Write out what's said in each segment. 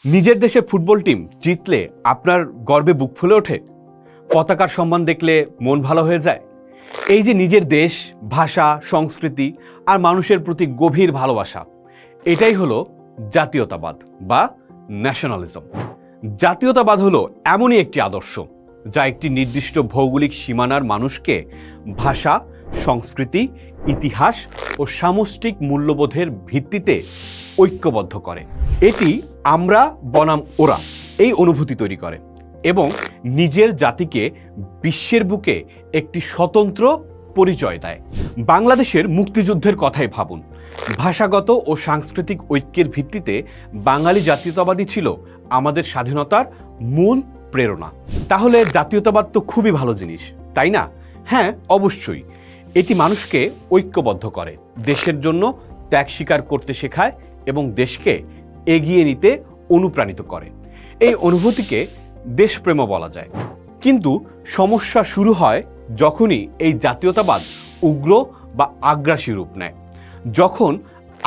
নিজের দেশের football team জিতলে আপনার গর্বে বুক ফুলে ওঠে? পতাকার সম্মান দেখলে মন ভালো হয়ে যায়? এই যে নিজের দেশ, ভাষা, সংস্কৃতি আর মানুষের প্রতি গভীর ভালোবাসা, এটাই হলো জাতীয়তাবাদ বা ন্যাশনালিজম। জাতীয়তাবাদ হলো এমনই একটি আদর্শ যা একটি নির্দিষ্ট ভৌগোলিক সীমানার মানুষকে ভাষা, সংস্কৃতি, ইতিহাস ও সামষ্টিক মূল্যবোধের ভিত্তিতে ঐক্যবদ্ধ করে। এটি আমরা বনাম ওরা এই অনুভূতি তৈরি করে এবং নিজের জাতিকে বিশ্বের বুকে একটি স্বতন্ত্র পরিচয় দেয়। বাংলাদেশের মুক্তিযুদ্ধের কথাই ভাবুন। ভাষাগত ও সাংস্কৃতিক ঐক্যের ভিত্তিতে বাঙালি জাতীয়তাবাদী ছিল আমাদের স্বাধীনতার মূল প্রেরণা। তাহলে জাতীয়তাবাদ তো খুবই ভালো জিনিস, তাই না? হ্যাঁ, অবশ্যই। এটি মানুষকে ঐক্যবদ্ধ করে, দেশের জন্য ত্যাগ স্বীকার করতে শেখায় এবং দেশকে এগিয়ে নিতে অনুপ্রাণিত করে। এই অনুভূতিকে দেশপ্রেমও বলা যায়। কিন্তু সমস্যা শুরু হয় যখনই এই জাতীয়তাবাদ উগ্র বা আগ্রাসী রূপ নেয়। যখন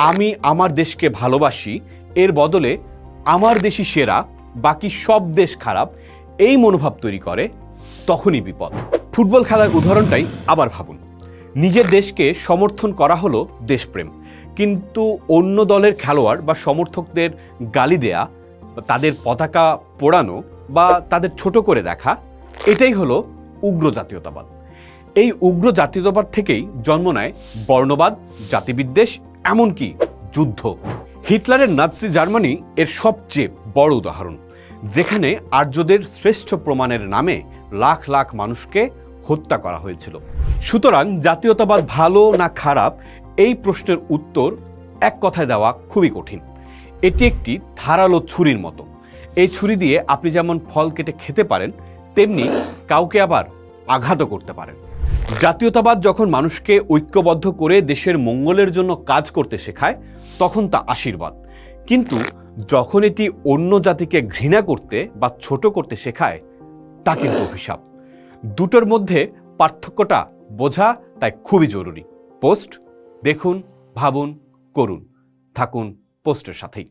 আমি আমার দেশকে ভালোবাসি, এর বদলে আমার দেশই সেরা, বাকি সব দেশ খারাপ, এই মনোভাব তৈরি করে, তখনই বিপদ। ফুটবল খেলার উদাহরণটাই আবার ভাবুন। নিজের দেশকে সমর্থন করা হলো দেশপ্রেম, কিন্তু অন্য দলের খেলোয়াড় বা সমর্থকদের গালি দেয়া, তাদের পতাকা পোড়ানো বা তাদের ছোট করে দেখা, এটাই হলো উগ্র জাতীয়তাবাদ। এই উগ্র জাতীয়তাবাদ থেকেই জন্ম নেয় বর্ণবাদ, জাতিবিদ্বেষ, এমনকি যুদ্ধ। হিটলারের নাৎসি জার্মানি এর সবচেয়ে বড় উদাহরণ, যেখানে আর্যদের শ্রেষ্ঠ প্রমাণের নামে লাখ লাখ মানুষকে হত্যা করা হয়েছিল। সুতরাং জাতীয়তাবাদ ভালো না খারাপ, এই প্রশ্নের উত্তর এক কথায় দেওয়া খুবই কঠিন। এটি একটি ধারালো ছুরির মতো। এই ছুরি দিয়ে আপনি যেমন ফল কেটে খেতে পারেন, তেমনি কাউকে আবার আঘাতও করতে পারেন। জাতীয়তাবাদ যখন মানুষকে ঐক্যবদ্ধ করে দেশের মঙ্গলের জন্য কাজ করতে শেখায়, তখন তা আশীর্বাদ। কিন্তু যখন এটি অন্য জাতিকে ঘৃণা করতে বা ছোট করতে শেখায়, তা কিন্তু অভিশাপ। দুটোর মধ্যে পার্থক্যটা বোঝা তাই খুবই জরুরি। পোস্ট দেখুন, ভাবুন, করুন। থাকুন পোস্টের সাথেই।